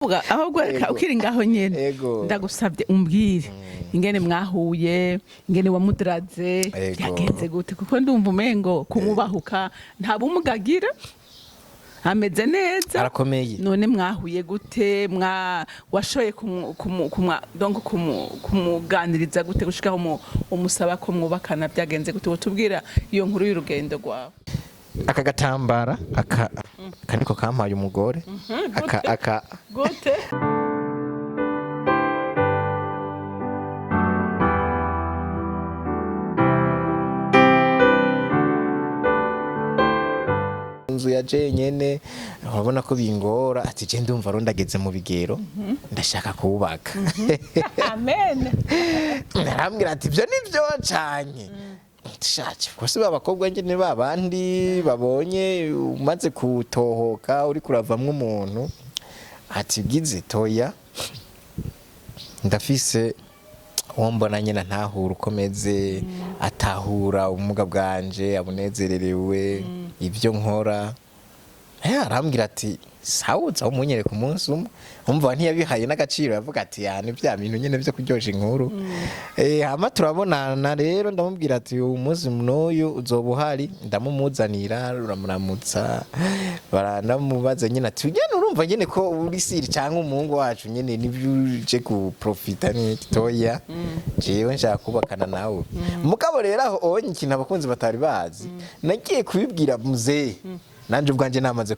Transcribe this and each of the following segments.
ahubwo ukiri ngaho nyene ndagusabye umbwire ingene mwahuye ingene wamudaraze yagenze gute kuko ndumva umengo kumubahuka nta bumugagira ameze neza arakomeye none mwahuye gute washoye donc kumuganiriza gute gushika umusaba ko mwubakana byagenze gute utubwira iyo nkuru y'urugendo rwawe Agatambara niko kampaye umugore gute inzu ya jenyene urabona ko bingora ati je ndumva rondageze mu bigero ndashaka kubaka amen narambwira ati byo nivyo canye Shachi kwasi babakobwa nyene babandi babonye umaze kutohoka uri kuravamwe umuntu ati gize toya ndafise wombona nyene ntahura ukomeze atahura umuga bwanje abunezererewe ibyo nkora arambwira ati sawuza umunyereka umunsi umwe umva ntiyabihaye n'agaciro yavuga ati yani bya bintu nyene byo kuryosha inkuru hama turabonana rero ndamubwira ati umunsi mnoyo uzobuhari ndamumuzanira ruramuramutsa baranamubaza nyene ati ugene urumva nyene ko uri siri cyangwa umuhungu wacu nyene nibyuje ku profita ni toya jewe nshaka kubakana nawe mugabo rero aho onye ikintu abakunzi batari bazi nagiye kubibwira muzehe nanje ubwanje namaze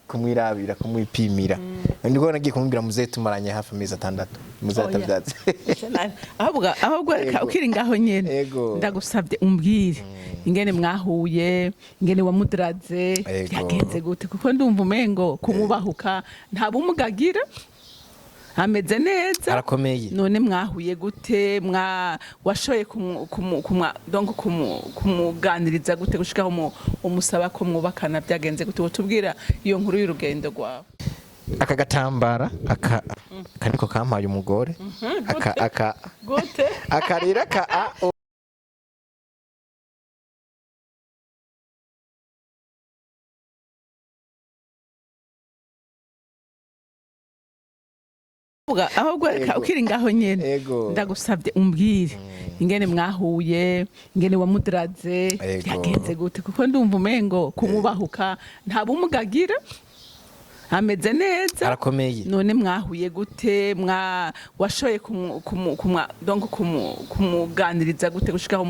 kumwirabira kumwipimira ndiko nagiye kumubwira muzehe tumaranye hafi amezi 6 muzehe atavyatse ahubwo ukiri ngaho nyene ndagusabye umbwire ingene mwahuye ingene wamudaraze yagenze gute kuko ndumva umengo kumubahuka nta bumugagira ameze neza arakomeye none mwahuye gute washoye donc kumuganiriza gute gushika umusaba ko mwubakana byagenze gute utubwira iyo nkuru y'urugendo rwawe Agatambara niko kampaye umugore gute akarira ahubwo ukiri ngaho nyene ndagusabye umbwire ingene mwahuye ingene wamudaraze yagenze gute kuko ndumva umengo kumubahuka nta bumugagira ameze neza arakomeye none mwahuye gute washoye donc kumuganiriza gute gushika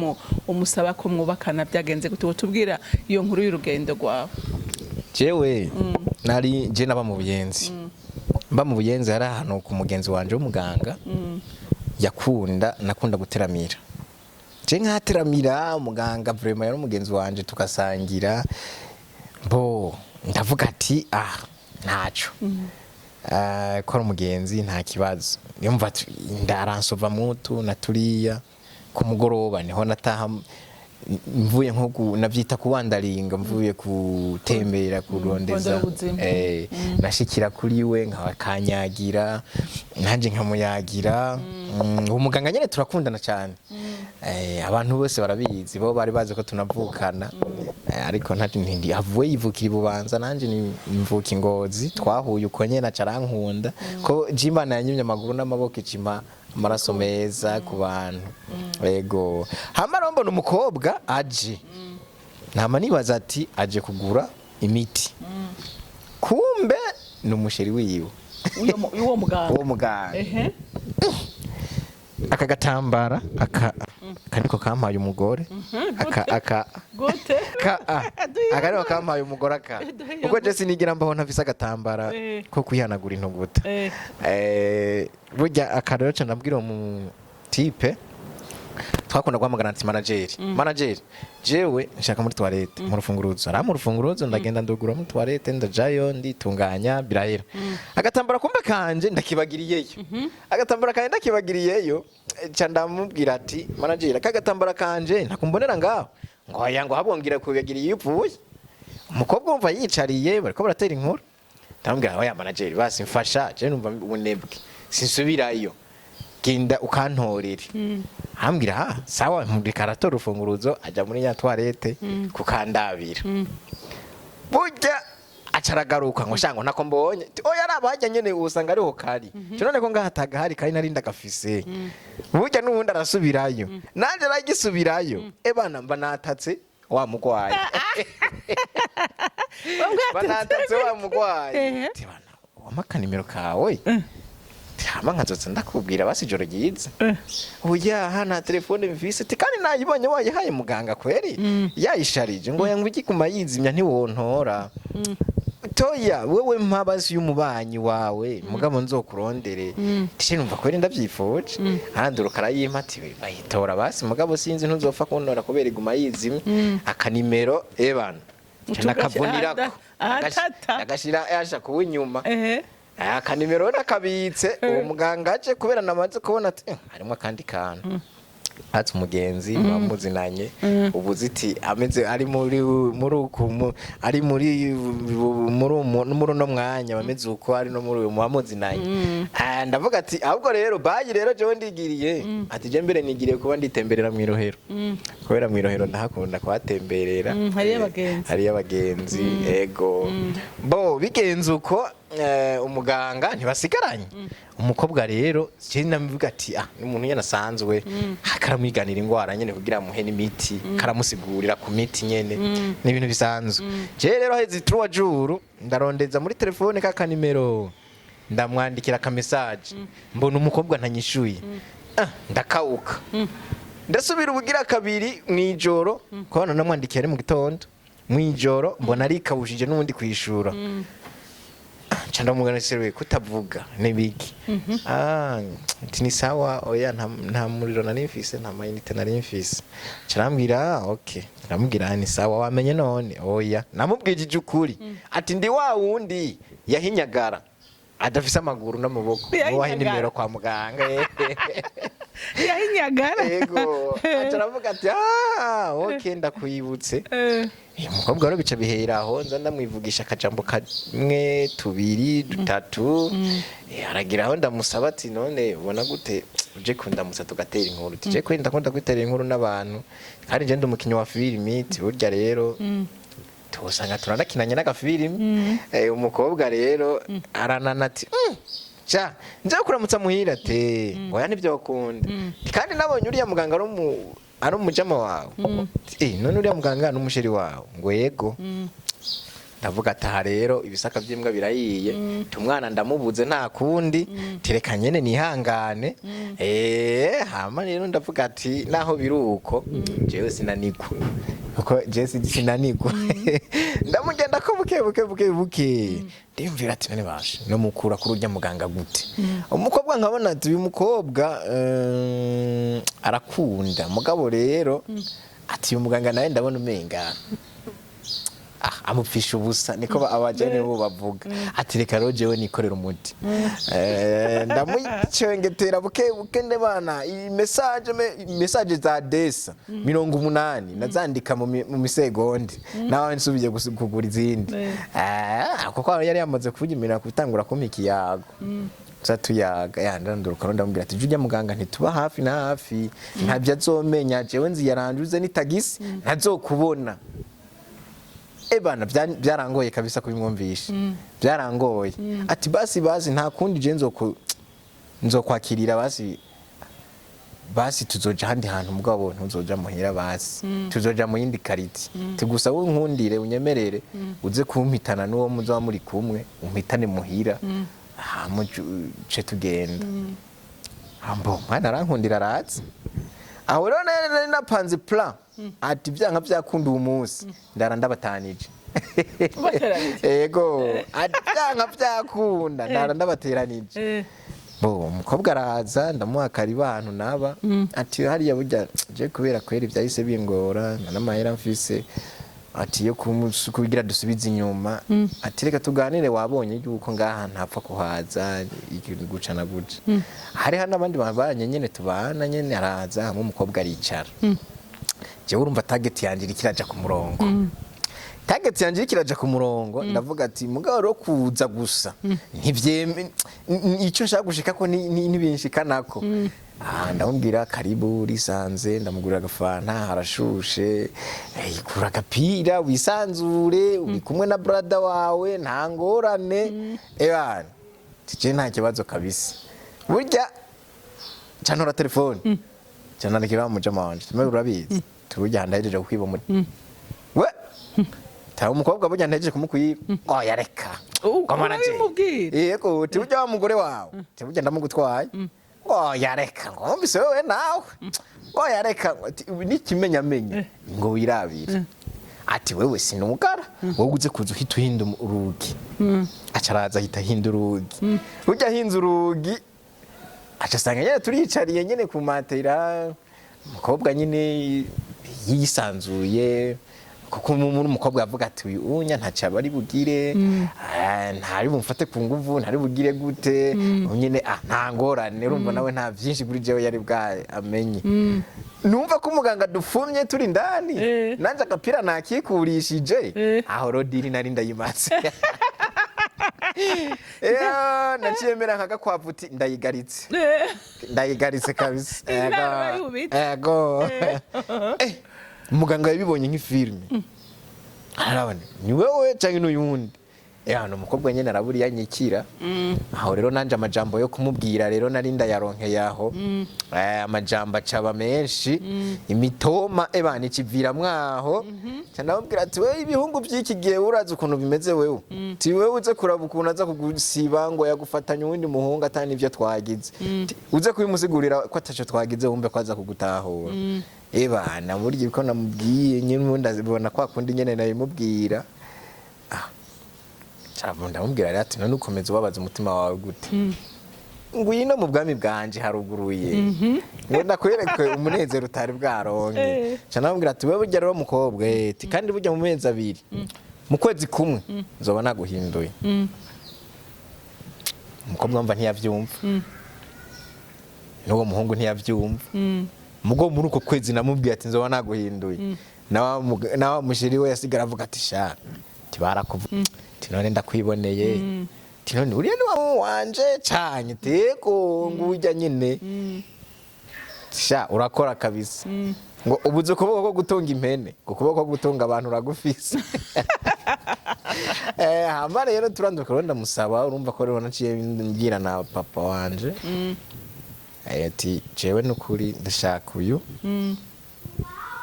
umusaba ko mwubakana byagenze gute utubwira iyo nkuru y'urugendo rwawe jewe nari je naba mu Buyenzi mba mu Buyenzi hari ahantu ku mugenzi wanje w'umuganga nakunda guteramira je nkateramira umuganga vraiment yari umugenzi wanje tukasangira ndavuga ati ntaco ko umugenzi nta kibazo yumva ndaransova mutu naturiya ku mugoroba niho nataha mvuye nko navyita kuwandaringa mvuye gutembera kurondeza nashikira kuri we nkakanyagira nanje nkamuyagira umuganga nyene turakundana cyane abantu bose barabizi bo bari bazi ko tunavukana ariko ntindi avuye yivukira Bubanza nanje nimvuka Ingozi twahuye uko nyene acarankunda ko ry'Imana yanyimye amaguru n'amaboko icima amaraso meza ku bantu yego hama mbona umukobwa aje nama nibaza ati aje kugura imiti kumbe n'umusheri wiwe uwo muganga Agatambara niko kampaye umugore gute niko kampaye umugore uko je sinigira mbaho ntafise agatambara ko kwihanagura intuguta burya akarero ca ndabwira mu type twakunda guhamagara ati manager jewe nshaka muri toilette mu rufunguruzo ndagenda ndugura muri toilette ndajayo nditunganya birahera agatambara kumbe kanje ndakibagiriyeyo ca ndamubwira ati manager agatambara kanje ntakumbonera ngaho ngo habongira kubagiriye uvuye umukobwa umva yicariye bariko baratera inkuru ndamubwira oya manager basi mfasha je numva ubunebwe sinsubirayo genda ukantorere hambira sawa mudikarato rufunguruzo aja muri nya toilette kukandabira burya acaragaruka ngo shango nako mbonye oya arabajya nyene usanga ariho kari none ko ngahataga hari kari nari ndagafise burya n'ubundi arasubirayo nanje aragisubirayo bana mba natatse wa mugwayi banatatse wa mugwayi tibana wamaka nimero kawe hama nkazotse ndakubwira basi ijoro ryiza oya hana telefone mfise kandi nayibonye wayihaye muganga kweri yayisharije ngo yanguki kumayizimya ntiwontora toya wewe mpabazi y'umubanyi wawe mugabo nzokurondere tishe numva kweri ndavyifuje aranduruka arayimpa ati bayitora basi mugabo sinzi ntuzopfa kuntora kubera iguma yizimya akanimero bana nakavunirako agashira yasha kuwinyuma akanimero nakabitse uwo muganga aje kubera namaze kubona ati harimo akandi kantu ati umugenzi bamuzinanye ubuziti ameze ari muri ari muri no mwanya bameze uko ari no muri uyu bamuzinanye ndavuga ati ahubwo rero bayi rero jewe ndigiriye ati je mbere nigiriye kuba nditemberera mu Irohero kubera mu Irohero ndahakunda kwatemberera hari abagenzi ego bo bigenze uko umuganga ntibasigaranye umukobwa rero cyane namuvuga ati n'umuntu yanasanzwe akaramwiganira ingwara nyene kugira muhe n'imiti karamusigurira ku miti nyene n'ibintu bisanzwe je rero hezi truwa juru ndarondeza muri telefone ka kanimero ndamwandikira ka message mbona umukobwa ntanyishuye ndakauka ndasubira ubugira kabiri mwijoro kwana namwandikiye ari mu gitondo mwijoro mbona ari kawushije n'ubundi kwishura chanda mugana serwe kutavuga nebiki tini sawa oya nta muriro nari mfise nta mayinite nari mfise carambwira okay namubwira ni sawa wamenye none oya namubwije ukuri ati ndi wa wundi yahinyagara adafise amaguru n'amaboko wahe nimero kwa muganga yahinyagara yego acaravuga ati okay ndakuyibutse umukobwa rero bica bihera aho nza ndamwivugisha akajambo kamwe tubiri dutatu aragira aho ndamusaba ati none ubona gute uje kundamutsa tugatera inkuru tije kwenda ndakunda kwitera inkuru n'abantu kandi je ndumukinyi wa filimi burya rero tosanga turanakinanye n'agafilimi umukobwa rero aranana ati cha nje kuramutsa muhira te oya nivyo bakunda kandi nabonye uriya muganga ari umujama wawe none uriya muganga n'umusheri wawe ngo yego ndavuga ati rero ibisaka by'imbwa birayiye tumwana ndamubuze nta kundi tereka nyene nihangane hama rero ndavuga ati naho biruko jewe sinanigwa kuko Jesse sinanigwa ndamugenda ko buke ndimvira ati none bashe no mukura kuri urya muganga gute umukobwa nkabona ati uyu mukobwa arakunda mugabo rero ati uyu muganga nawe ndabona umenga amupfisha ubusa niko abajene bo bavuga ati reka rero jewe nikorera umuti ndamucengetera buke ndebana message za desa 80 nazandika mu misegonde nawe nsubiye kugura izindi kuko yari yamaze kuvugimira kutangura kumiki yago tuyaga yandanduruka ndamubwira ati jujya muganga ntituba hafi na hafi ntabyo azomenya jewe nzi yaranduze ni tagisi ntazokubona bana byarangoye kabisa kubimwumvisha byarangoye ati basi nta kundi je nzokwakirira basi tuzoja handi hantu mugabo ntuzoja muhira basi tuzoja mu yindi kariti tugusa wo nkundire unyemerere uze kumpitana n'uwo muzo muri kumwe umpitane muhira muce tugenda ambo mwana arankundira arazi aho rero nari napanze plan ati byanka byakunda umunsi ndara ndabatanije yego ati byanka byakunda ndara ndabateranije umukobwa araza ndamuha karibantu naba ati hariya burya je kubera kwera ibyahise bingora n'amahera mfise ati yo kugira dusubize inyuma ati reka tuganire wabonye yuko ngaha ntapfa kuhaza ikintu gucana guca hari n'abandi babanye nyene tubana nyene araza hamwe umukobwa aricara je urumva target yanje ikiraja ku murongo target yanje kiraja ku murongo ndavuga ati mugabo ro kuza gusa ntivyeme ico nshaka gushika ko nibinshika ndamubwira karibu risanze ndamugurira agafanta harashushe ikura agapira wisanzure uri kumwe na brother wawe nta ngorane ebana tije nta kibazo kabisa burya canora telefone canandikira mu jama wanje tume urabizi turujya ndahejeje kukwiba muri we tawe umukobwa burya ndahejeje kumukwiba oya reka komana je yego turujya wa mugore wawe turujya ndamugutwaye oya reka ngo mbise wewe nawe oya reka n'ikimenyamenya ngo wirabire ati wewe sinumugara wowe uze kuza uhita uhinda urugi acaraza ahita hinda urugi ujya hinza urugi acasanga nyene turicariye nyene ku matera umukobwa nyene yisanzuye kuko umukobwa yavuga ati uyu unya ntaca bari bugire ntari bumfate ku nguvu ntari bugire gute nyene nta ngorane urumva nawe nta vyinshi kuri jewe yari bwa amenye numva ko umuganga dufumye turi ndani nanje agapira nakikurishije aho rodiri nari ndayimaze naciemera nkagakwavu uti ndayigaritse kabisa ego umuganga yabibonye nk'ifilme arabone ni wewe canke n'uyundi no umukobwa nyene araburiya nyikira aho rero nanje amajambo yo kumubwira rero nari ndayaronkeye aho amajambo acaba menshi imitoma ebana ikivira mwaho cyandabwira ati wewe ibihungu by'iki gihe uraza ukuntu bimeze wewe ti wewe uze kuraba ukuntu aza kugusiba ngo yagufatanya uwundi muhungu atani ivyo twagize uze kubimusigurira ko ataco twagize wumve ko aza kugutahura ebana burya ko namubwiye nyine ndazibona kwa kundi nyene nabimubwira ndamubwira ati none ukomeza ubabaza umutima wawe gute ngwino mu bwami bwanje haruguruye ngo ndakwereke umunezero utari bwaronke ndamubwira ati wewe burya rero mukobwa ati kandi burya mu mezi abiri mu kwezi kumwe nzoba naguhinduye umukobwa mva ntiyavyumva n'uwo muhungu ntiyavyumva mugo muri uko kwezi namubwiye ati nzoba naguhinduye nawa mushiri we yasigara avuga ati sha tibarakuvuga tinone ndakwiboneye tinone uriya ni wanje cyane teko ngujya nyine sha urakora kabisa ngo ubuze kuboko ko gutunga impene ukuboko ko gutunga abantu uragufise hama rero turanduka ndamusaba urumva ko rero naciye mbwira na papa wanje ati jewe nukuri ndashaka uyu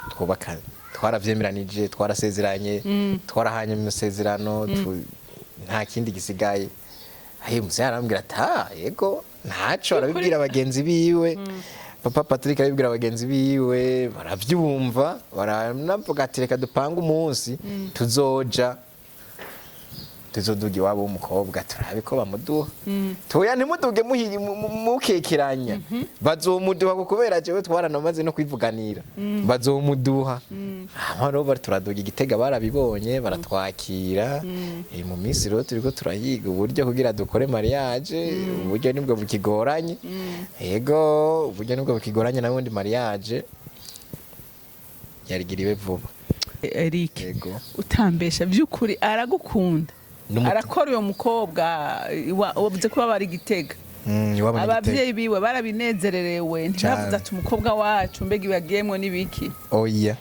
twubaka twaravyemeranije twarasezeranye twarahanye mu sezerano nta kindi gisigaye muze arambwira ati yego ntaco arabibwira abagenzi biwe papa Patrick arabibwira abagenzi biwe baravyumva baranavuga ati reka dupanga umunsi tuzoduga iwabo w'umukobwa turabe ko bamuduha toya ntimuduge mukekeranya bazomuduha kubera jewe twaranamaze no kwivuganira bazomuduha rero bari turaduga igitega barabibonye baratwakira mu minsi rero turiko turahiga uburyo kugira dukore mariage uburyo nibwo bukigoranye yego uburyo nibwo bukigoranye nabundi mariage yarigiriwe vuba Eric utambesha by'ukuri aragukunda arakora uyo mukobwa wavuze ko bari gitega abavyeyi biwe barabinezererewe ntibavuze ati umukobwa wacu mbega ibagiyemwe n'ibiki oya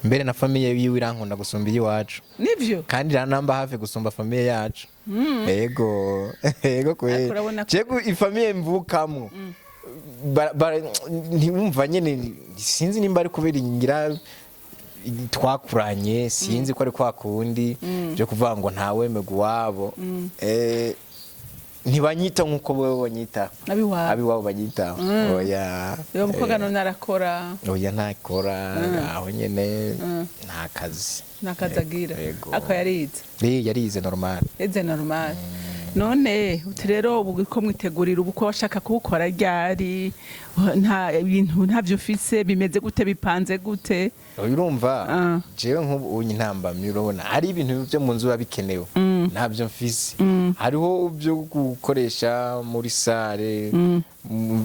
mbere na famille yiwe irankunda gusumba iwacu nivyo kandi ranamba hafi gusumba famille yacu yego kweli cego ifamille mvukamo ntiwumva nyene sinzi nimba ari kubera ingira twakuranye sinzi ko ari kwa kundi byo kuvuga ngo ntawemega uwabo ntibanyita nkuko wewe banyita abiwabo banyita oya yo mukobwa none arakora oya ntakora aho nyene nta kazi agira ako yarize normal none uti rero ubu ko mwitegurira ubu ko washaka kubukora ryari nta ibintu ntavyo ufise bimeze gute bipanze gute urumva jewe nk'ubu unyi ntambamye urabona hari ibintu byo mu nzu babikenewe ntavyo mfise hariho byo gukoresha muri sare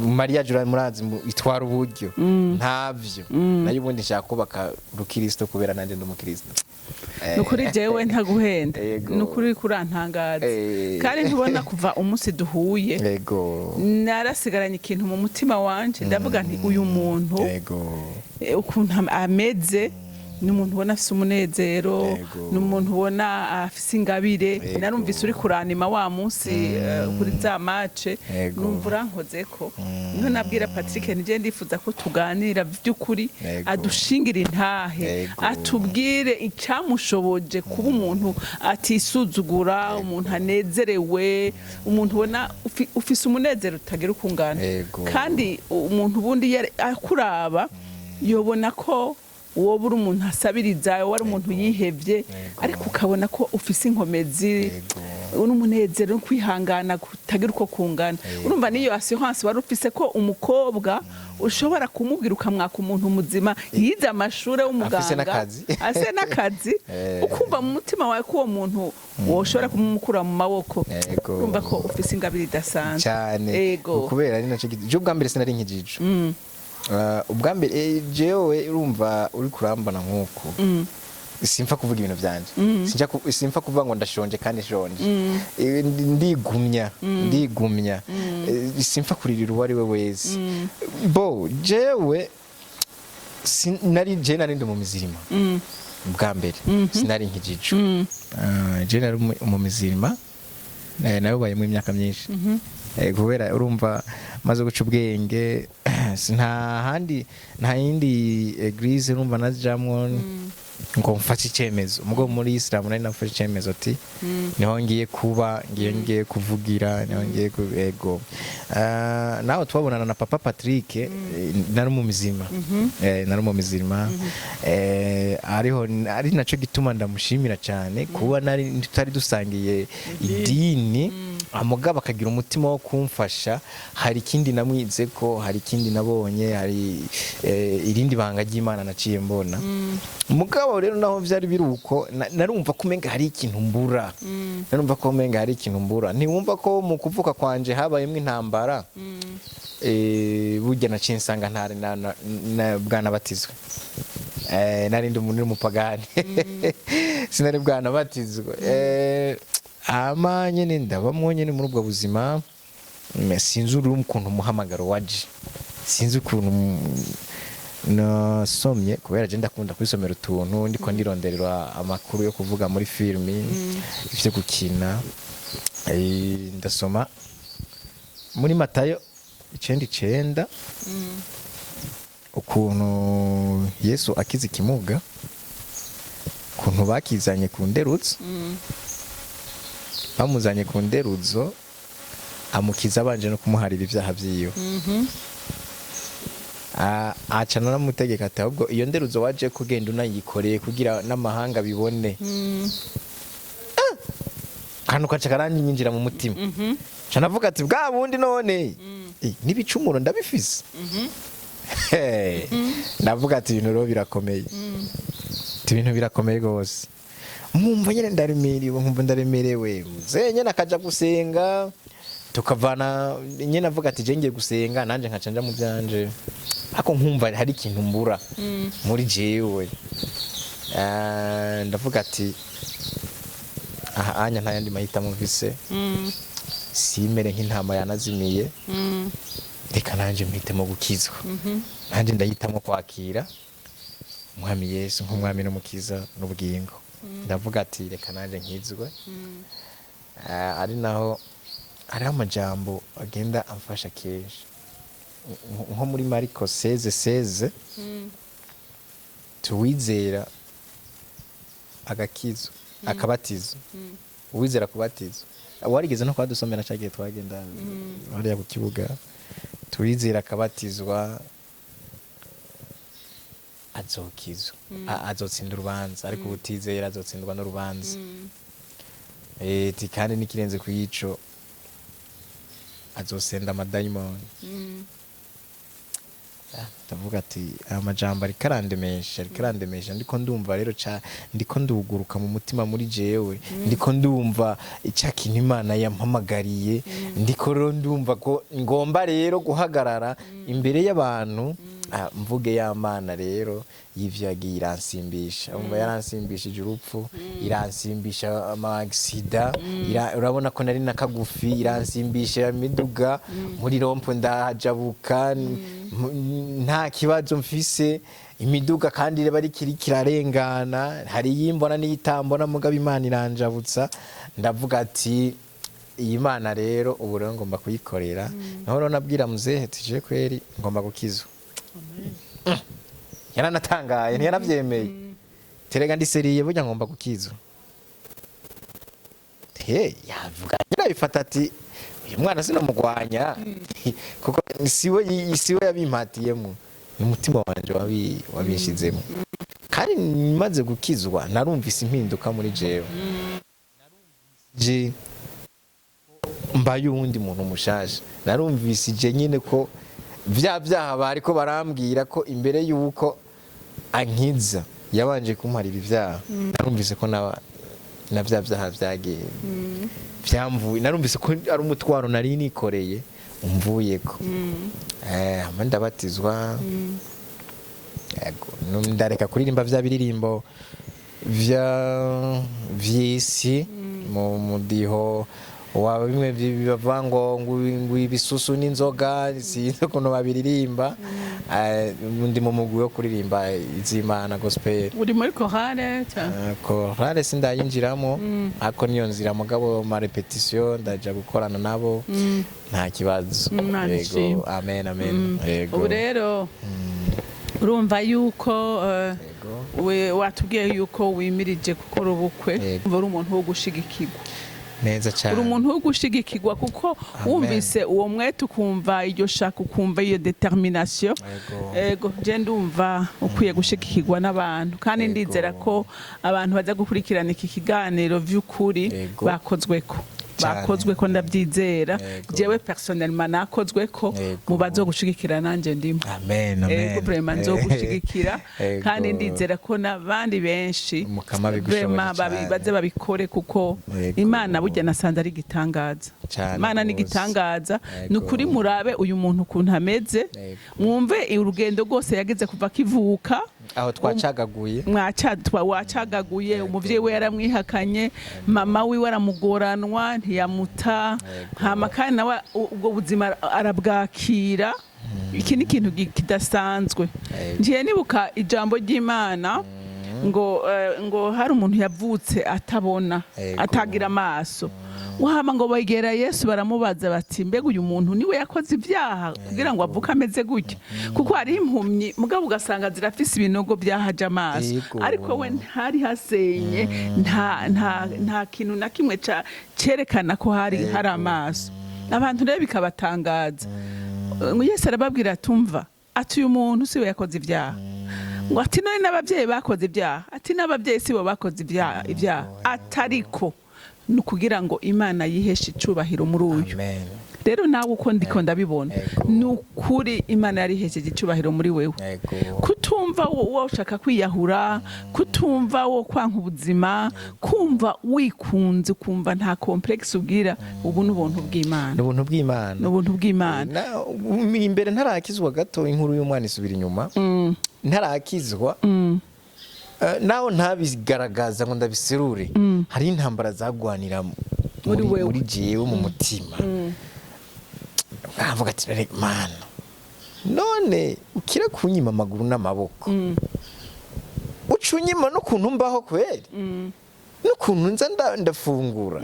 mariage murazi itwara uburyo ntavyo nayo ubundi nshaka kubaka rukristo kubera nanje ndi umukristo nukuri jewe ntaguhenda nukuri kurantangaza kandi ntubona kuva umunsi duhuye narasigaranye ikintu mu mutima wanje ndavuga nti uyu muntu ukuntu ameze ni umuntu ubona afise umunezero ni umuntu ubona afise ingabire narumvise uri kuranima wa munsi kuri za mace numva urankozeko niho nabwira Patrick nije ndifuza ko tuganira by'ukuri adushingira intahe atubwire icyamushoboje kuba umuntu atisuzugura umuntu anezerewe umuntu ubona ufise umunezero utagira ukungana kandi umuntu ubundi akuraba yobona ko uwo buri umuntu asabiriza wari umuntu yihevye ariko ukabona ko ufise inkomezi n'umunezero no kwihangana kutagira uko kungana urumva niyo assurance wari ufise ko umukobwa ushobora kumubwira ukamwaka umuntu muzima yize amashure w'umuganga ase n'akazi ukumva mu mutima wawe ko uwo muntu woshobora kumukura mu maboko urumva ko ufise ingabire idasanzwe cyane kubera ari naco je ubwa mbere sinari nkijiju ubwa mbere jewe urumva uri kurambana nk'uko simfa kuvuga ibintu byanje simfa kuvuga ngo ndashonje kandi shonje ndigumya simfa kuririra uwo ari we wese bo jewe nari ndi mu mizirima ubwa mbere sinari nkijiju je nari mu mizirima nayobayemo imyaka myinshi kubera urumva maze guca ubwenge nta yindi eglise urumva najamwo ngo mfashe icyemezo umugabo muri Islam nari nafashe icyemezo ati niho ngiye kuba ngiye kuvugira niho ngiye ego naho twabonana na papa Patrick nari mu mizima ari naco gituma ndamushimira cyane kuba tutari dusangiye idini amugaba akagira umutima wo kumfasha hari ikindi namwize ko hari ikindi nabonye hari irindi banga ry'Imana naciye mbona mugabo rero naho byari biruko narumva ko umenga hari ikintu mbura ntiwumva ko mu kuvuka kwanje habayemo intambara burya naciye nsanga ntari bwanabatizwe nari ndi umuntu w'umupagani sinari bwanabatizwe nyene ndabamwo nyene muri ubwo buzima sinzi ukuntu umuhamagaro waje sinzi ukuntu nasomye kubera je ndakunda kwisomera utuntu ndiko ndironderera amakuru yo kuvuga muri filimi ivyo gukina ndasoma muri Matayo 9:9 ukuntu Yesu akiza ikimuga ukuntu bakizanye ku nderutso bamuzanye ku nderuzo amukiza abanje no kumuharira ibyaha byiyo acana namutegeka ati ahubwo iyo nderuzo waje kugenda unayikoreye kugira n'amahanga bibone kantu kaca karanyinjira mu mutima canavuga ati bwa bundi none n'ibicumuro ndabifise ndavuga ati ibintu rero birakomeye ibintu birakomeye gose mwumva nyene ndaremerewe nyene akaja gusenga tukavana nyene avuga ati je ngiye gusenga nanje nkacanja mu byanje ako nkumva hari ikintu mbura muri jewe ndavuga ati anya ntayandi mahitamo mvise simere nk'intama yanazimiye reka nanje mpitemo gukizwa nanje ndahitamo kwakira umwami Yesu nk'umwami n'umukiza n'ubugingo ndavuga ati reka nanje nkizwe ari naho ari amajambo agenda amfasha kenshi nko muri Mariko 16:16 tuwizera agakizwa akabatizwa uwizera kubatizwa warigeze no kwadusomera cyagiye twagenda hariya ku kibuga tuwizera akabatizwa azokizwa azotsinda urubanza ariko ubutizera azotsindwa n'urubanza kandi n'ikirenze ku yico azosenda amadayimoni ndavuga ati amajambo ariko arandemesha ndiko ndumva rero ndiko nduguruka mu mutima muri jewe ndiko ndumva icya kintu Imana yampamagariye ndiko rero ndumva ko ngomba rero guhagarara imbere y'abantu mvuge y'Imana rero y'ivyo yagiye iransimbisha umva yaransimbishije urupfu iransimbisha amagisida urabona ko nari nakagufi iransimbisha imiduga muri rompo ndajabuka nta kibazo mfise imiduga kandi bari kirarengana hari yimbona n'itambona mugabo Imana iranjabutsa ndavuga ati iyi Mana rero ubu rero ngomba kuyikorera naho nabwira muzehe tije kweri ngomba gukizwa yaranatangaye ntiyaravyemeye terega ndiseriye burya ngomba gukizwa yavuga yarabifata ati uyu mwana sinomugwanya kuko siwe yabimpatiyemo ni umutima wanje wabishizemo kandi maze gukizwa narumvise impinduka muri jewe mbaye uwundi muntu mushasha narumvise je nyine ko vyaha bariko barambwira ko imbere yuko ankiza yabanje kumparira ivyaha narumvise ko na vyaha vyagiye vyamvuye narumvise ko ari umutwaro nari nikoreye umvuyeko ndabatizwa ndareka kuririmba vya biririmbo vy'isi mu mudiho waba bimwe bivango ngo ibisusu n'inzoga sinzi ukuntu babiririmba ndi mu mugwi wo kuririmba iz'Imana gospel uri muri chorale cyane chorale sindayinjiramo ako niyo nzira mugabo ma repetition ndaja gukorana nabo nta kibazo yego amen yego ubu rero urumva yuko watubwiye yuko wimirije gukora ubukwe uri umuntu wo gushigikirwa neza cyane uri umuntu wo gushigikirwa kuko wumvise uwo mwete ukumva iryo shaka ukumva iyo determination ego je ndumva ukwiye gushigikirwa n'abantu kandi ndizera ko abantu baza gukurikirana iki kiganiro vy'ukuri bakozweko ndabyizera jewe personnellement nakozweko mu bazo gushigikira nanje ndimo amen vraiment nzo gushigikira kandi ndizera ko nabandi benshi vraiment baze babikore kuko Imana burya nasanze ari gitangaza Imana ni gitangaza nukuri murabe uyu muntu ukuntu ameze mwumve urugendo rwose yageze kuva kivuka aho twacagaguye wacagaguye umuvyeyi we yaramwihakanye mama we waramugoranwa ntiyamuta hama kandi nawe ubwo buzima arabwakira iki ni ikintu kidasanzwe ngiye nibuka ijambo ry'Imana ngo hari umuntu yavutse atabona atagira amaso wahama ngo bagera Yesu baramubaza bati mbega uyu muntu niwe yakoze ibyaha kugira ngo avuke ameze gutya kuko hari impumyi mugabo ugasanga zirafise ibinogo byahaje amaso ariko we ntari hasenye nta kintu na kimwe cerekana ko hari amaso abantu rero bikabatangaza Yesu arababwira atumva ati uyu muntu siwe yakoze ibyaha ngo ati none n'ababyeyi bakoze ibyaha ati n'ababyeyi sibo bakoze ibyaha atariko nukugira ngo Imana yiheshe icubahiro muri uyu rero nawe uko ndiko ndabibona nukuri Imana yarihesheje icubahiro muri wewe kutumva wo ushaka kwiyahura kutumva wo kwanka ubuzima kumva wikunze kumva nta complex ubwira ubu n'ubuntu bw'Imana imbere ntarakizwa gato inkuru y'umwana isubira inyuma ntarakizwa naho ntabigaragaza ngo ndabiserure hari intambara zagwanira muri jewe mu mutima avuga ati Mana none ukira kunyima amaguru n'amaboko ucunyima no kuntu mbaho kweri n'ukuntu nza ndafungura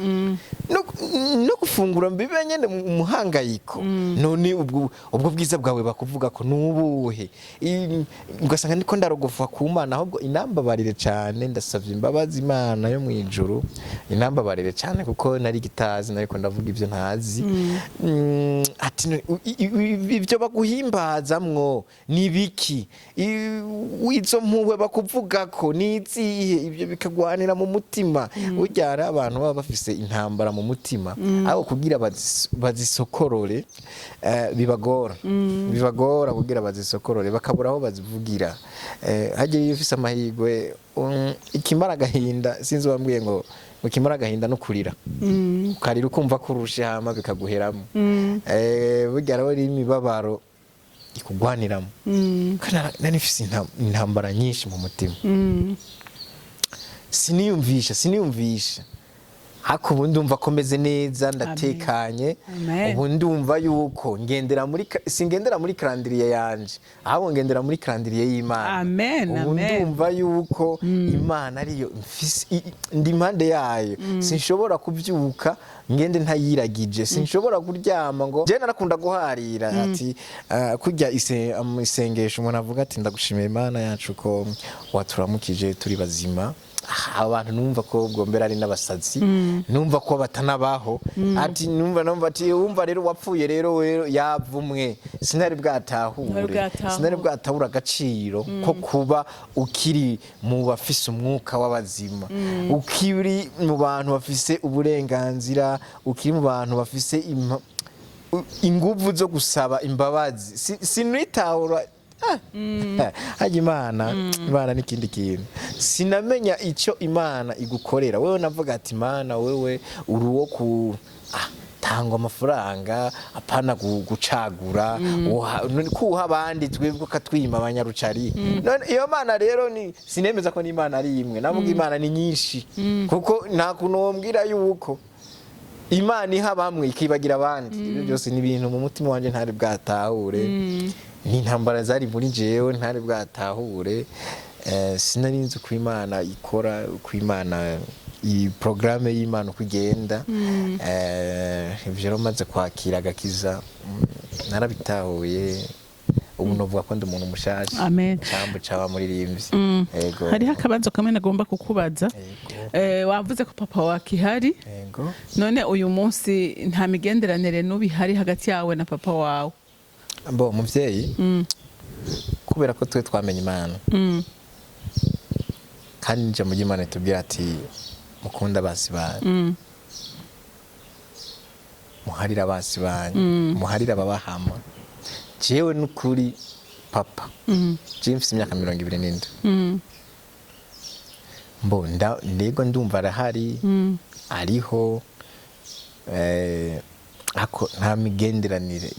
no gufungura mbibe nyene umuhangayiko none ubwo bwiza bwawe bakuvuga ko nubuhe ugasanga niko ndarogofa ku Mana ahubwo inambabarire cyane ndasavye imbabazi Imana yo mwijuru inambabarire cyane kuko nari gitazi nariko ndavuga ivyo ntazi ati ivyo baguhimbazamwo ni biki izo mpuwe bakuvuga ko nizihe ivyo bikagwanira mu mutima ujyara abantu baba bafise intambara mu mutima aho kugira bazisokorore bibagora kugira bazisokorore bakabura aho bazivugira hagiye iyo ufise amahigwe ikimara gahinda sinzi wambwiye ngo ukimara gahinda no kurira ukarira ukumva kurusha hama bikaguheramo burya rero imibabaro ikugwaniramo kandi nari mfise intambara nyinshi mu mutima siniyumvisha hako ubu ndumva ko meze neza ndatekanye ubu ndumva yuko singendera muri calendrier yanje ahubwo ngendera muri calendrier y'Imana ubu ndumva yuko Imana ariyo ndi impande yayo sinshobora kubyuka ngende ntayiragije sinshobora kuryama ngo je narakunda guharira ati kujya isengesho umuntu avuga ati ndagushimiye Imana yacu ko waturamukije turi bazima abantu numva ko bwombera ari n'abasazi numva ko batanabaho ati numva ati wumva rero wapfuye rero yavumwe sinari bwatahura agaciro ko kuba ukiri mu bafise umwuka w'abazima ukiri mu bantu bafise uburenganzira ukiri mu bantu bafise inguvu zo gusaba imbabazi sinitahura Imana n'ikindi kintu sinamenya icyo Imana igukorera wewe navuga ati Imana wewe uruwo ku tangwa amafaranga apana gucagura kuha abandi twebwe katwima abanyarucari none iyo Mana rero sinemeza ko n'Imana ari imwe navuga Imana ni nyinshi kuko nta kunombwira yuko Imana iha bamwe ikibagira abandi ibyo byose ni ibintu mu mutima wanje ntari bwatahure ni intambara zari muri jewe ntari bwatahure sinari nzi ko Imana ikora ko Imana iyi programme y'Imana uko igenda ivyo rero maze kwakira agakiza narabitahuye ubu novuga ko ndi umuntu mushasha cyambu caba muri rimvye yego hariho akabazo kamwe nagomba kukubaza wavuze ko papa wakihari yego none uyu munsi nta migenderanire nubi hari hagati yawe na papa wawe mbo muvyeyi kubera ko twe twamenye Imana kandi nje mu Imana tubwira ati mukunda basi banyu muharira basi banyu muharira babahama jewe nukuri papa je mfise imyaka 27 mbo ndego ndumva arahari ariho ako nta migenderanire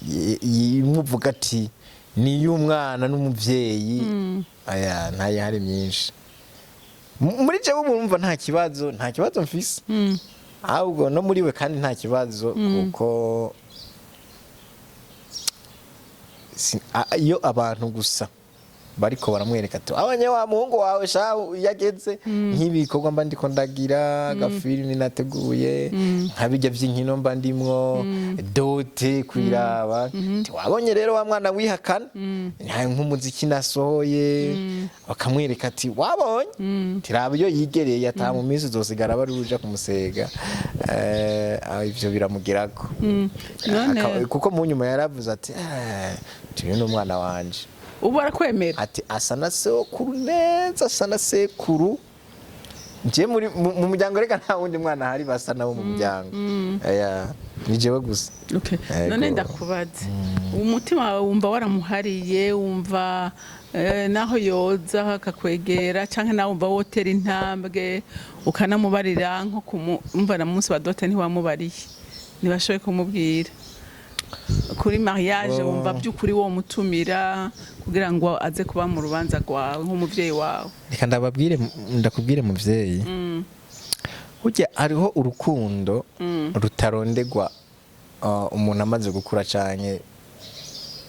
yimuvuga ati ni y'umwana n'umuvyeyi aya ntayihari myinshi muri jewe umva nta kibazo mfise ahubwo no muri we kandi nta kibazo kuko iyo abantu gusa bariko baramwereka ati abanye wa muhungu wawe sha yageze nk'ibikorwa mba ndiko ndagira gafilimi nateguye nkabijya by'inkino mba ndimwo dote kwiraba wabonye rero wa mwana wihakana nta nk'umuziki nasohoye bakamwereka ati wabonye tiraba iyo yigereye ata mu minsi zosigara bari uja kumusega ivyo biramugirako kuko mu nyuma yaravuze ati turi n'umwana wanje ubu arakwemera ati asa na sekuru neza asa na sekuru nje mu muryango reka nta wundi mwana hari basa nabo mu muryango ni jewe gusa none ndakubaza umutima wawe wumva waramuhariye wumva naho yoza akakwegera canke nawe wumva wotera intambwe ukanamubarira nko kumva na munsi wa dote ntiwamubariye ntibashoboye kumubwira kuri mariage wumva by'ukuri wo mutumira kugira ngo aze kuba mu rubanza rwawe nk'umuvyeyi wawe reka ndakubwire muvyeyi burya hariho urukundo rutarondegwa umuntu amaze gukura canke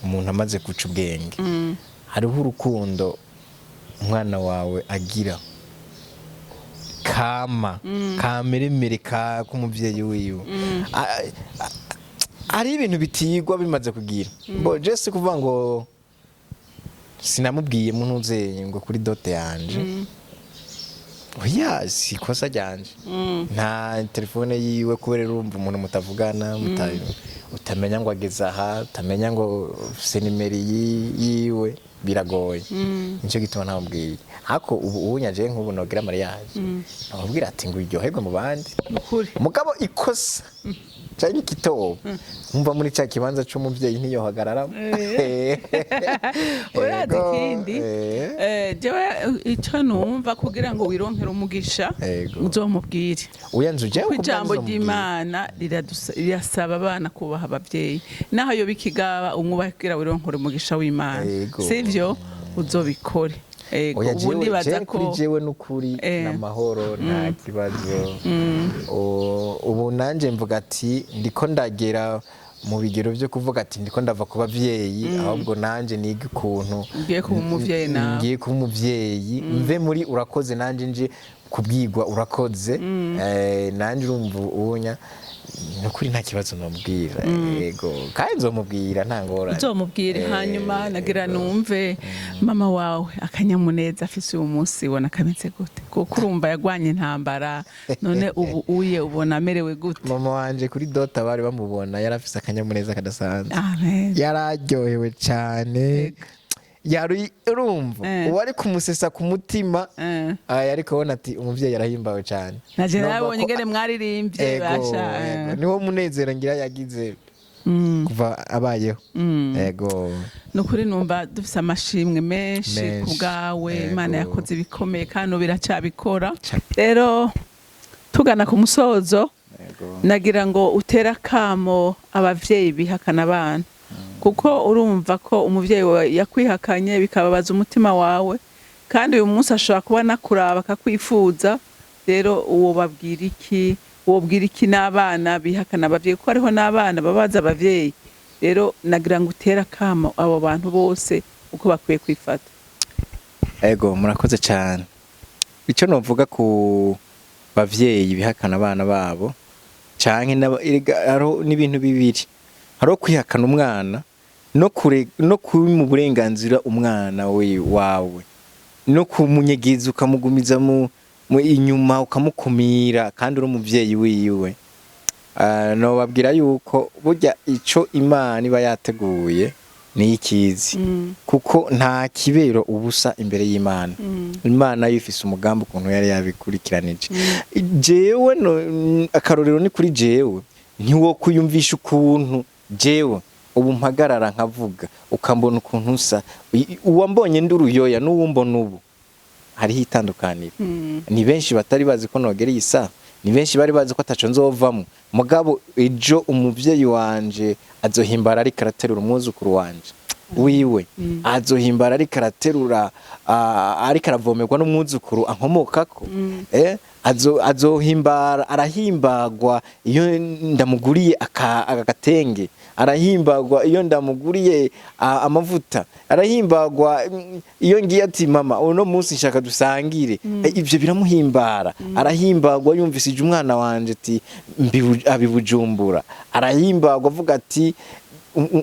umuntu amaze guca ubwenge hariho urukundo umwana wawe agira kameremere k'umuvyeyi wiwe hari ibintu bitigwa bimaze kugira bo jese kuvuga ngo sinamubwiye muntuzenye ngo kuri dote yanje oya si kosa ryanje nta telefone yiwe kubera urumva umuntu mutavugana utamenya ngo ageze aha utamenya ngo ufise nimero yiwe biragoye nicyo gituma ntamubwiye ariko ubu nyaje nk'ubu nogira mariage namubwira ati ngo iryoherwe mu bandi ukuri mugabo ikosa canke ikitobo umva muri ca kibanza c'umuvyeyi ntiyohagararamo. Urazi ikindi jewe ico numva kugira ngo wironkere umugisha uzomubwire kuko ijambo ry'Imana rirasaba abana kubaha abavyeyi naho yo bikigaba umwubahe kugira wironkere umugisha w'Imana sivyo uzobikore. Ubundi baza ko kuri jewe n'ukuri n'amahoro nta kibazo. Ubu nanje mvuga ati ndiko ndagera mu bigero byo kuvuga ati ndiko ndava ku bavyeyi ahubwo nanje niga ukuntu ngiye kuba umuvyeyi nawe ngiye kuba umuvyeyi mve muri urakoze nanje nje kubwirwa urakoze. Nanje urumva ubunya nukuri nta kibazo nomubwira. Yego kandi nzomubwira nta ngorane uzomubwire. Hanyuma nagira numve mama wawe akanyamuneza afise uyu munsi ubona kameze gute kuko urumva yagwanye intambara none ubu uye ubona amerewe gute? Mama wanje kuri dota bari bamubona yarafise akanyamuneza kadasanzwe yararyohewe cyane. Yari urumva uwari kumusesa ku mutima yari kubona ati umuvyeyi yarahimbawe cyane. Naje nabonye ingene mwaririmbye basha niho munezero ngira yagize kuva abayeho. Yego nukuri numva dufise amashimwe menshi kubwawe. Imana yakoze ibikomeye kandi biracabikora. Rero tugana ku musozo nagira ngo utera kamo abavyeyi bihakana abana kuko urumva ko umuvyeyi yakwihakanye bikababaza umutima wawe kandi uyu munsi ashobora kuba nakuraba akakwifuza. Rero uwo babwira iki? Wobwira iki n'abana bihakana abavyeyi ko hariho n'abana babaza abavyeyi? Rero nagira ngo utera kamo abo bantu bose uko bakwiye kwifata. Ego murakoze cyane. Ico novuga ku bavyeyi bihakana abana babo canke n'ibintu bibiri. Haro kwihakana umwana no mu burenganzira umwana wawe no kumunyegeza ukamugumiza mu inyuma ukamukumira kandi uri umuvyeyi wiwe. No babwira yuko burya ico Imana iba yateguye ni ikizi kuko nta kibero ubusa imbere y'Imana. Imana yifise umugambi ukuntu yari yabikurikiranije. Jewe akarorero ni kuri jewe ntiwo kuyumvisha ukuntu jewe ubu mpagarara nkavuga ukambona ukuntu usa uwambonye nduruyoya n'uwumbona ubu hariho itandukaniro. Ni benshi batari bazi ko nogereye isa, ni benshi bari bazi ko ataco nzovamo. Mugabo ejo umuvyeyi wanje azohimbara ari karaterura umwuzukuru wanje wiwe azohimbara ari karaterura ari karavomerwa n'umwuzukuru ankomokako. Azohimbara arahimbagwa iyo ndamuguriye agatenge, arahimbagwa iyo ndamuguriye amavuta, arahimbagwa iyo ngiye ati mama uno munsi nshaka dusangire. Ivyo biramuhimbara. Arahimbagwa yumvisije umwana wanje ati abibujumbura. Arahimbagwa avuga ati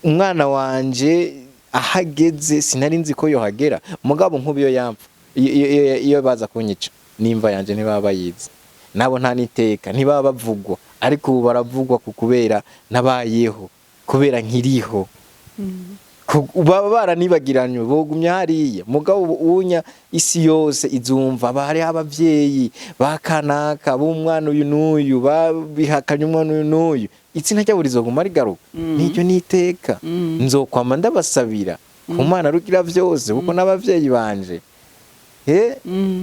umwana wanje ahageze sinari nzi ko yohagera. Mugabo nkubiyo yampfa iyo baza kunyica nimva yanje ntibaba bayizi nabo nta niteka ntibaba bavugwa ariko ubu baravugwa kubera nabayeho kubera nkiriho. Baba baranibagiranye bogumya hariya. Mugabo ubunya isi yose izumva bari abavyeyi bakanaka b'umwana uyu n'uyu babihakanye umwana uyu n'uyu. Itsina cyabo rizoguma rigaruka. Nicyo niteka nzokwama ndabasabira ku Mana rugira vyose kuko n'abavyeyi banje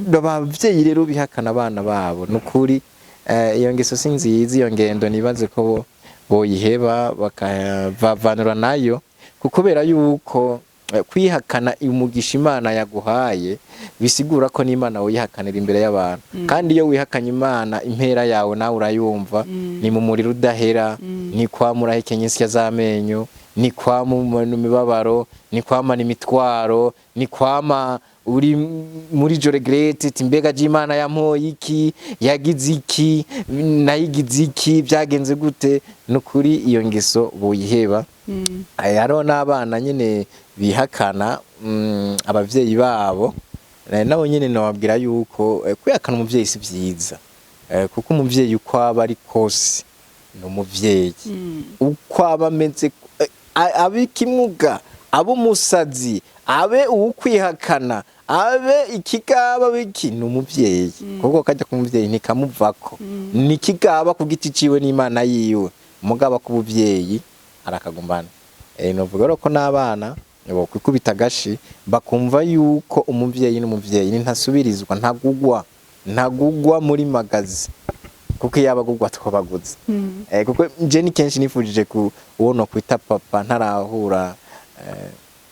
abavyeyi rero bihakana abana babo nukuri. Iyo ngeso si nziza. Iyo ngendo nibaze ko boyiheba bakavavanura nayo kubera yuko kwihakana umugisha Imana yaguhaye bisigura ko n'Imana woyihakanira imbere y'abantu. Kandi iyo wihakanye Imana impera yawe nawe urayumva ni mu muriro udahera, ni kwamura hekenyisya z'amenyo, ni kwama imibabaro, ni kwama imitwaro, ni kwama uri muri jo regrete timbega ry'Imana yampoye iki yagize iki nayigize iki byagenze gute. Nukuri iyo ngeso boyiheba. Hariho n'abana nyine bihakana abavyeyi babo nabo nyine nababwira yuko kwihakana umuvyeyi si vyiza kuko umuvyeyi uko aba ari kose ni umuvyeyi uko aba ameze abikimuga abo umusazi abe ukwihakana abe ikigaba biki ni umuvyeyi kuko kajya ku muvyeyi ntikamuvako ni kigaba ku giti ciwe n'Imana yiwe umugabo k'ubuvyeyi arakagumbana. Novuga ko n'abana bo kwikubita gashi bakumva yuko umuvyeyi n'umuvyeyi ntasubirizwa, ntagugwa muri magazi kuko yabagugwa twabaguze. Kuko je ni kenshi nifujije ku uwono kwita papa ntarahura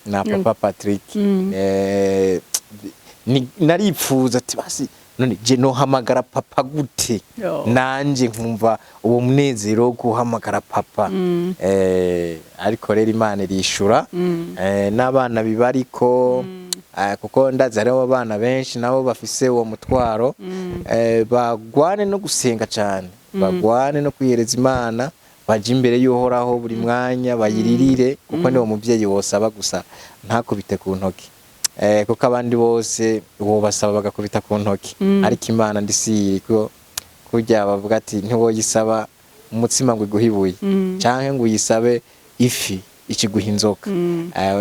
na papa Patrick. Naripfuza ati basi none je no hamagara papa gute nanje nkumva uwo munezero guhamagara papa. Ariko rero Imana irishura n'abana bibariko kuko ndazi hariho abana benshi nabo bafise uwo mutwaro bagwane no gusenga cyane, bagwane no kwihereza Imana, baje imbere y'uhoraho buri mwanya bayiririre kuko niwo muvyeyi wosaba gusa ntakubite ku ntoki. Kuko abandi bose uwo basaba bagakubita ku ntoki, ariko Imana ndisiri ko kujya bavuga ati ntiwoyisaba umutsima ngo iguhibuye canke ngo uyisabe ifi ikiguha inzoka.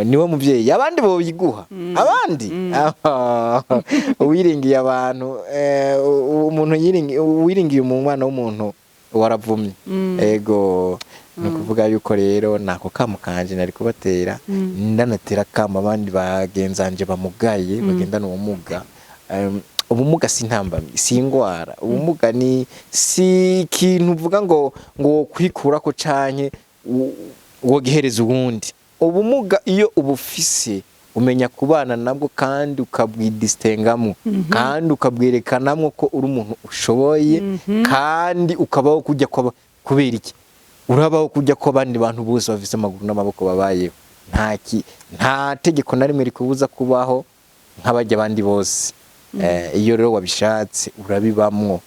Niwe muvyeyi, abandi bo yiguha, abandi uwiringiye abantu, umuntu wiringiye mu mwana w'umuntu waravumye. Ego nukuvuga yuko rero nako kamo kanje nari kubatera, ndanatera kama abandi bagenzanje bamugaye bagendana ubumuga. Ubumuga si ntambamye, si ingwara. Ubumuga ni si ikintu uvuga ngo kwikura ko canke wogihereza ubundi. Ubumuga iyo ubufise umenya kubana nabwo kandi ukabwidistengamo, kandi ukabwerekanamwo ko uri umuntu ushoboye, kandi ukabaho kujya kubera iki urabaho kujya ko abandi bantu bose bafise amaguru n'amaboko babayeho. Nta tegeko na rimwe rikubuza kubaho nk'abajya abandi bose. Iyo rero wabishatse urabibamwo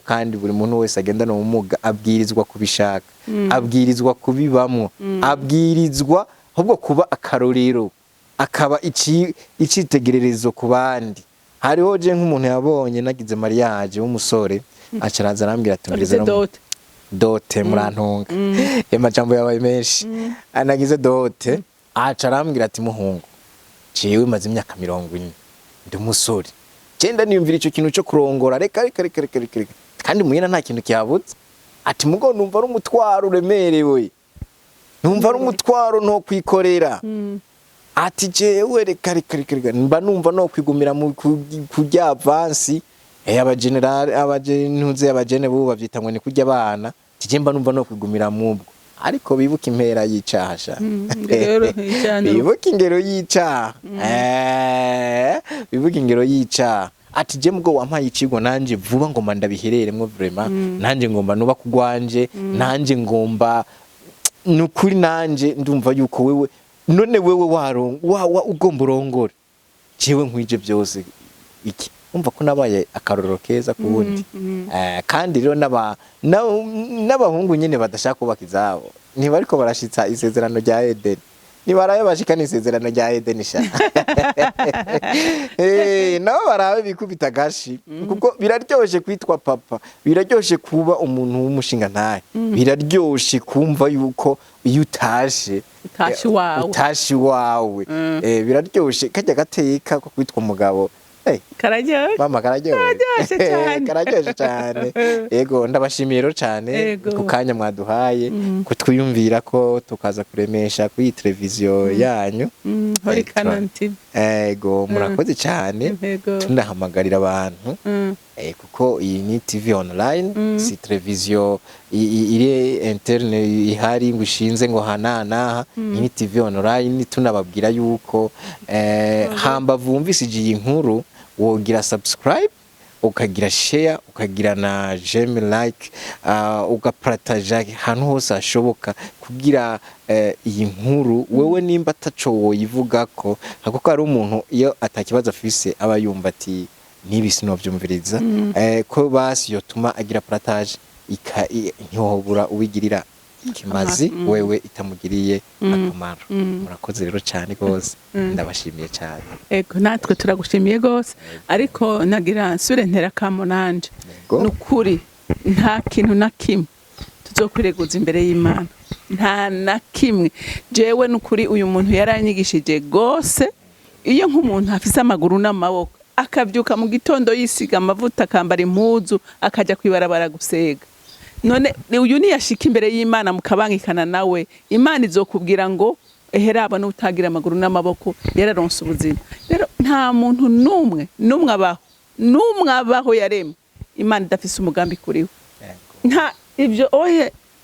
kandi buri muntu wese agendana ubumuga abwirizwa kubishaka, abwirizwa kubibamwo, abwirizwa ahubwo kuba akarorero, akaba icitegererezo ku bandi. Hariho je nk'umuntu yabonye nagize mariage w'umusore acaraza arambwira ati dote murantunga. Amajambo yabaye menshi. Anagize dote acarambwira ati muhungu jewe maze imyaka 40 ndi umusore, genda niyumvira ico kintu cyo kurongora reka kandi muyena nta kintu kihabutse. Ati mugo numva ari umutwaro uremerewe, numva ari umutwaro no kwikorera. Ati jewe reka mba numva no kwigumira mu kujya avance. Abajene bo bavyita ngo ni kujya abana, tije mba numva no kwigumira mubwo. Ariko bibuka impera y'icahasha, bibuka ingero y'icaha, bibuka ingero y'icaha. Ati je mugo wampaye icigo nanje vuba ngomba ndabihereremwo vraiment, nanje ngomba nuba kugwanje, nanje ngomba nukuri, nanje ndumva yuko wewe none wewe ugomba urongore jewe nkwije byose iki. Umva ko nabaye akarorero keza ku wundi. Kandi rero n'abahungu nyene badashaka kubaka izabo ntibariko barashitsa isezerano rya Edeni, nibaraye bashikana isezerano rya Edeni sha. Nabo barabe bikubita gashi kuko biraryoshe kwitwa papa, biraryoshe kuba umuntu w'umushinga ntahe, biraryoshe kumva yuko iyo utashe utashi wawe, biraryoshe kajya gateka ko kwitwa umugabo. Karajyoshye mama, karajyoshye cyane. Yego ndabashimiye rero cyane ku kanya mwaduhaye kutwiyumvira ko tukaza kuremesha kuri televiziyo yanyu muri CANAAN TV. Yego murakoze cyane. Tunahamagarira abantu kuko iyi ni TV online, si televiziyo iri interne ihari ngo ishinze ngo hananaha. Iyi ni TV online, tunababwira yuko hamba vumvise iyi nkuru wogira subscribe, ukagira share, ukagira na j'aime like, ugapartage ahantu hose hashoboka kugira iyi nkuru wewe nimba ataco woyivuga ko kuko ari umuntu iyo atakibaza afise aba yumva ati nibisi no byumviriza ko basi yotuma agira partage ntihobura ubigirira kimazi wewe itamugiriye akamaro. Murakoze rero cyane gose, ndabashimiye cyane. Ego natwe turagushimiye gose, ariko nagira nsure ntera kamo nanje nukuri nta kintu na kimwe tuzokwireguza imbere y'Imana, nta na kimwe. Jewe nukuri uyu muntu yaranyigishije gose. Iyo nk'umuntu afise amaguru n'amaboko akavyuka mu gitondo yisiga amavuta akambara impuzu akaja kwibarabara gusega, none uyu niyashika imbere y'Imana mukabangikana nawe, Imana izokubwira ngo eheraba n'utagira amaguru n'amaboko yararonse ubuzima. Rero nta muntu numwe abaho yaremwe Imana idafise umugambi kuriwe. Nta ivyo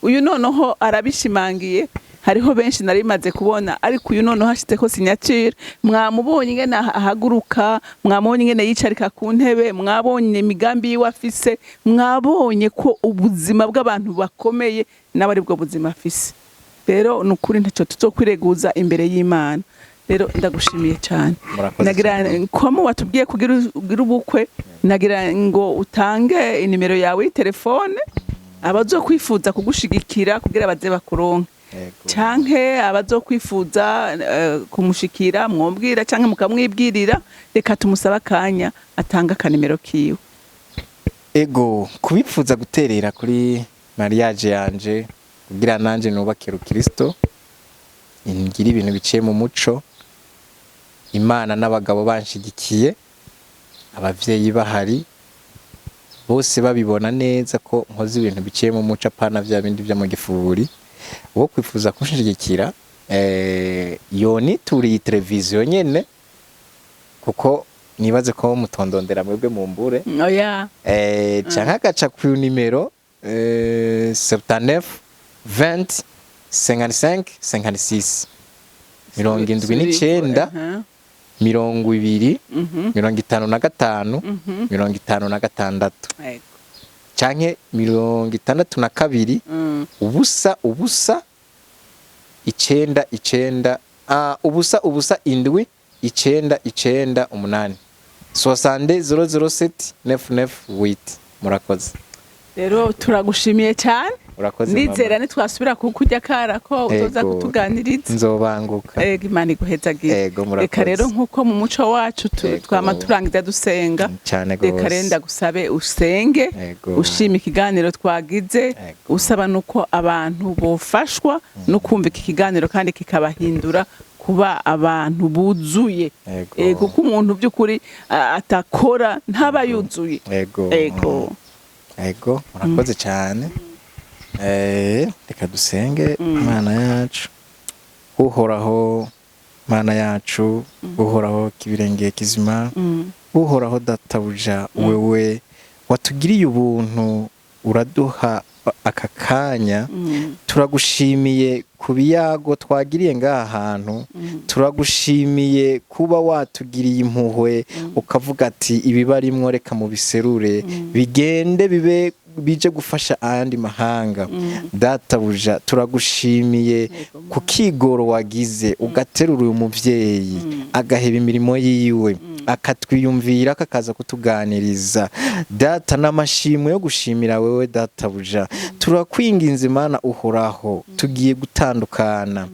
uyu noneho arabishimangiye. Hariho benshi narimaze kubona, ariko uyu noneho hashiteko signature, mwamubonye ingene ahaguruka, mwamubonye ingene yicarika ku ntebe, mwabonye imigambi yiwe afise, mwabonye ko ubuzima bw'abantu bakomeye nawe ari bwo buzima afise. Rero nukuri ntaco tuzokwireguza imbere y'Imana. Rero ndagushimiye cyane. Nagira ko mu watubwiye kugira ubukwe, nagira ngo utange inimero yawe y'itelefone abazokwifuza kugushigikira kugira baze bakuronke. Canke abazokwifuza kumushikira mwombwira canke mukamwibwirira, reka tumusaba akanya atanga akanimero kiwe. Ego kubifuza guterera kuri mariage yanje kugira nanje nubakira Kristo, ngira ibintu biciye mu muco, Imana n'abagabo banshigikiye, abavyeyi bahari bose babibona neza ko nkoze ibintu biciye mu muco apana vya bindi vya mu gifuri. Wo kwifuza kunshigikira yoni turi televiziyo nyene, kuko nibaze ko mutondondera mwebwe mumbure. Oya canke agaca ku numero 79 20 55 56 79 20 55 56 canke 62 ubusa 9 ubusa indwi 9 8 60 007 998. Murakoze. Rero turagushimiye cyane. Nizera nitwasubira kukujya kara ko uzoza kutuganiriza. Nzobanguka. Imana iguhezagire. Reka rero nkuko mu muco wacu twama turangiza dusenga. Reka rero ndagusabe usenge, ushima ikiganiro twagize, usaba nuko abantu bofashwa no kumva iki kiganiro kandi kikabahindura kuba abantu buzuye. Kuko umuntu by'ukuri atakora ntaba yuzuye. Ego murakoze cyane. Reka dusenge. Imana yacu uhoraho, Mana yacu uhoraho kibirenge kizima, uhoraho databuja, wewe watugiriye ubuntu uraduha aka kanya, turagushimiye ku biyago twagiriye ngaha hantu, turagushimiye kuba watugiriye impuhwe ukavuga ati ibibarimwo reka mu biserure bigende bibe bije gufasha ayandi mahanga. Databuja turagushimiye ku kigoro wagize ugaterura uyu muvyeyi agaheba imirimo yiwe akatwiyumvira akakaza kutuganiriza. Data n'amashimwe yo gushimira wewe databuja, turakwinginze Imana uhoraho, tugiye gutandukana